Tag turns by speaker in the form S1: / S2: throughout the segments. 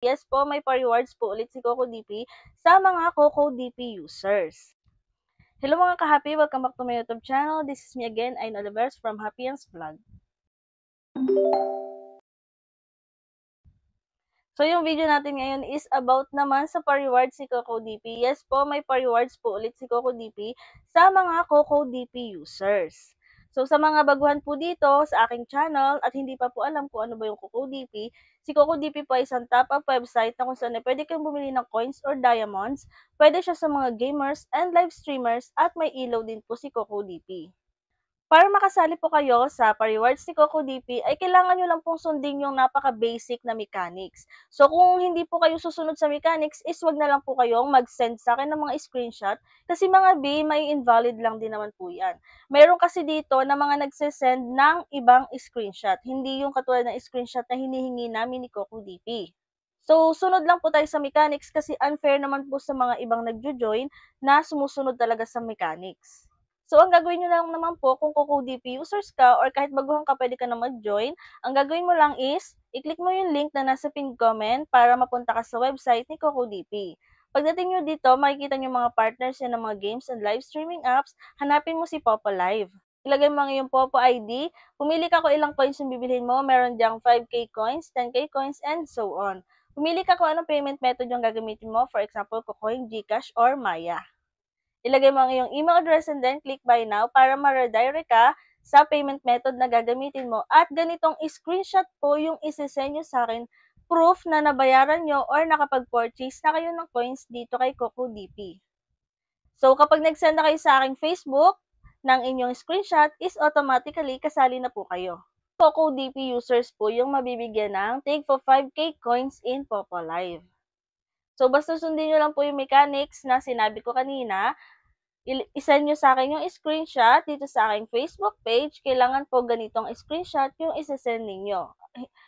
S1: Yes po, may pa-rewards po ulit si CocoDP sa mga CocoDP users. Hello mga ka-happy! Welcome back to my YouTube channel. This is me again, Ayn Olivers from Happyans Vlog. So yung video natin ngayon is about naman sa pa-rewards si CocoDP. Yes po, may pa-rewards po ulit si CocoDP sa mga CocoDP users. So sa mga baguhan po dito sa aking channel at hindi pa po alam kung ano ba yung CocoDP, si CocoDP po ay isang top-up website na kung saan pwede kayong bumili ng coins or diamonds. Pwede siya sa mga gamers and live streamers at may ilaw din po si CocoDP. Para makasali po kayo sa pa-rewards ni CocoDP ay kailangan nyo lang pong sundin yung napaka-basic na mechanics. So kung hindi po kayo susunod sa mechanics is wag na lang po kayong mag-send sa akin ng mga screenshot kasi mga B, may invalid lang din naman po yan. Meron kasi dito na mga nagsisend ng ibang screenshot, hindi yung katulad ng screenshot na hinihingi namin ni CocoDP. So, sunod lang po tayo sa mechanics kasi unfair naman po sa mga ibang nagjo-join na sumusunod talaga sa mechanics. So, ang gagawin nyo lang naman po kung CocoDP users ka or kahit baguhan ka pwede ka na mag-join, ang gagawin mo lang is, i-click mo yung link na nasa pinned comment para mapunta ka sa website ni CocoDP. Pagdating nyo dito, makikita nyo mga partners yan ng mga games and live streaming apps, hanapin mo si Popo Live. Ilagay mo ang iyong Popo ID, pumili ka kung ilang coins yung bibilhin mo, meron diyang 5k coins, 10k coins, and so on. Pumili ka kung anong payment method yung gagamitin mo, for example, Kucoin, GCash, or Maya. Ilagay mo ang iyong email address and then click buy now para ma-redirect ka sa payment method na gagamitin mo. At ganitong screenshot po yung isesend nyo sa akin, proof na nabayaran nyo or nakapag-purchase na kayo ng coins dito kay CocoDP. So, kapag nag-send na kayo sa aking Facebook ng inyong screenshot, is automatically kasali na po kayo. CocoDP users po yung mabibigyan ng take for 5k coins in Popo Live. So, basta sundin nyo lang po yung mechanics na sinabi ko kanina. I-send nyo sa akin yung screenshot dito sa aking Facebook page. Kailangan po ganitong screenshot yung isesend ninyo.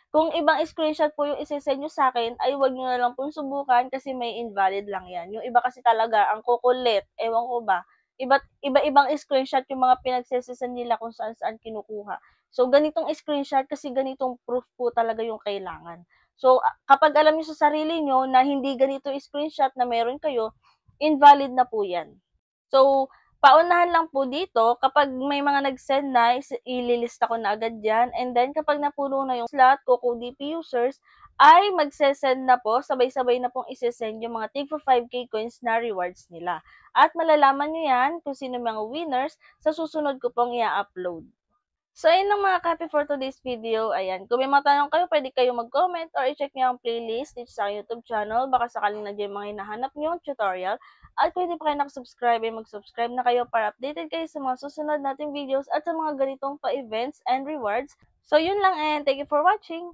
S1: Kung ibang screenshot po yung isesend nyo sa akin, ay wag nyo na lang pong subukan kasi may invalid lang yan. Yung iba kasi talaga, ang kukulit, ewan ko ba, iba-ibang screenshot yung mga pinagsesend nila kung saan-saan kinukuha. So, ganitong screenshot kasi ganitong proof po talaga yung kailangan. So, kapag alam nyo sa sarili nyo na hindi ganito screenshot na meron kayo, invalid na po yan. So, paunahan lang po dito, kapag may mga nag-send na, ililista ko na agad yan. And then, kapag napuno na yung slot, CocoDP users, ay magsesend na po, sabay-sabay na pong isesend yung mga tig for 5k coins na rewards nila. At malalaman nyo yan kung sino mga winners sa susunod ko pong i-upload. So, ayun lang mga copy for today's video. Ayan, kung may mga tanong kayo, pwede kayo mag-comment or i-check nyo ang playlist dito sa YouTube channel. Baka sakaling nandiyan mga hinahanap nyo tutorial. At kung hindi pa kayo nakasubscribe, ay mag-subscribe na kayo para updated kayo sa mga susunod nating videos at sa mga ganitong pa-events and rewards. So, yun lang and thank you for watching!